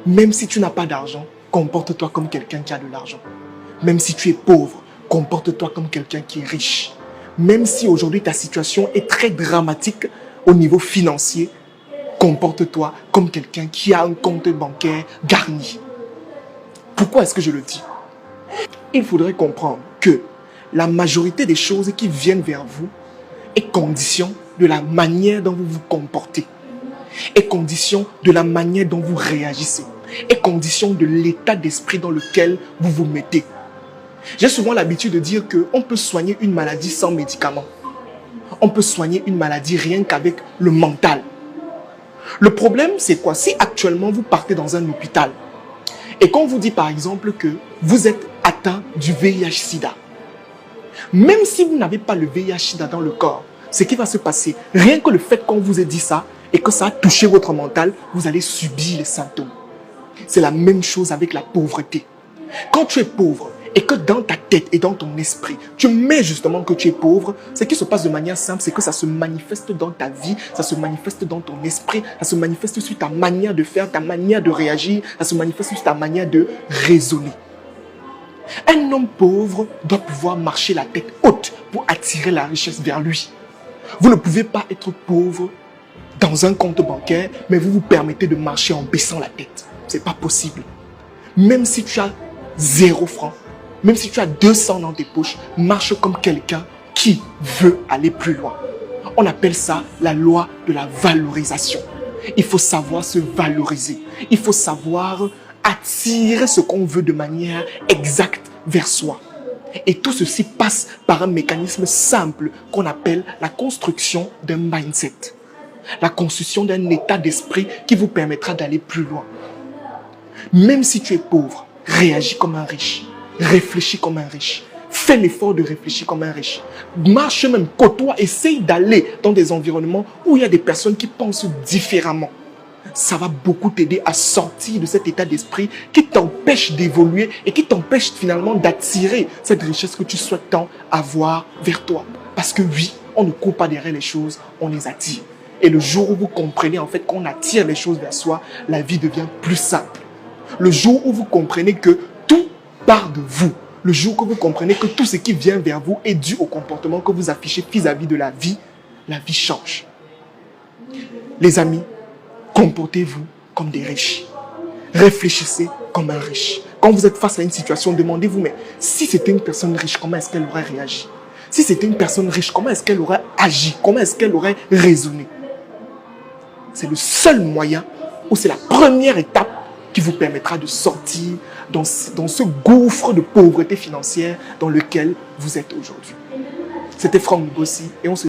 Même si tu n'as pas d'argent, comporte-toi comme quelqu'un qui a de l'argent. Même si tu es pauvre, comporte-toi comme quelqu'un qui est riche. Même si aujourd'hui ta situation est très dramatique au niveau financier, comporte-toi comme quelqu'un qui a un compte bancaire garni. Pourquoi est-ce que je le dis? Il faudrait comprendre que la majorité des choses qui viennent vers vous est condition de la manière dont vous vous comportez, est condition de la manière dont vous réagissez, est condition de l'état d'esprit dans lequel vous vous mettez. J'ai souvent l'habitude de dire qu'on peut soigner une maladie sans médicaments. On peut soigner une maladie rien qu'avec le mental. Le problème, c'est quoi? Si actuellement vous partez dans un hôpital et qu'on vous dit par exemple que vous êtes atteint du VIH-Sida, même si vous n'avez pas le VIH-Sida dans le corps, ce qui va se passer, rien que le fait qu'on vous ait dit ça et que ça a touché votre mental, vous allez subir les symptômes. C'est la même chose avec la pauvreté. Quand tu es pauvre et que dans ta tête et dans ton esprit, tu mets justement que tu es pauvre, ce qui se passe de manière simple, c'est que ça se manifeste dans ta vie, ça se manifeste dans ton esprit, ça se manifeste sur ta manière de faire, ta manière de réagir, ça se manifeste sur ta manière de raisonner. Un homme pauvre doit pouvoir marcher la tête haute pour attirer la richesse vers lui. Vous ne pouvez pas être pauvre dans un compte bancaire, mais vous vous permettez de marcher en baissant la tête. Ce n'est pas possible. Même si tu as 0 francs, même si tu as 200 dans tes poches, marche comme quelqu'un qui veut aller plus loin. On appelle ça la loi de la valorisation. Il faut savoir se valoriser. Il faut savoir attirer ce qu'on veut de manière exacte vers soi. Et tout ceci passe par un mécanisme simple qu'on appelle la construction d'un mindset. La construction d'un état d'esprit qui vous permettra d'aller plus loin. Même si tu es pauvre, réagis comme un riche. Réfléchis comme un riche. Fais l'effort de réfléchir comme un riche. Marche même, côtoie, essaye d'aller dans des environnements où il y a des personnes qui pensent différemment. Ça va beaucoup t'aider à sortir de cet état d'esprit qui t'empêche d'évoluer et qui t'empêche finalement d'attirer cette richesse que tu souhaites tant avoir vers toi. Parce que oui, on ne court pas derrière les choses, on les attire. Et le jour où vous comprenez en fait qu'on attire les choses vers soi, la vie devient plus simple. Le jour où vous comprenez que tout part de vous, le jour où vous comprenez que tout ce qui vient vers vous est dû au comportement que vous affichez vis-à-vis de la vie change. Les amis, comportez-vous comme des riches. Réfléchissez comme un riche. Quand vous êtes face à une situation, demandez-vous, mais si c'était une personne riche, comment est-ce qu'elle aurait réagi? Si c'était une personne riche, comment est-ce qu'elle aurait agi? Comment est-ce qu'elle aurait raisonné? C'est le seul moyen, ou c'est la première étape qui vous permettra de sortir dans ce gouffre de pauvreté financière dans lequel vous êtes aujourd'hui. C'était Franck Ngossi et on se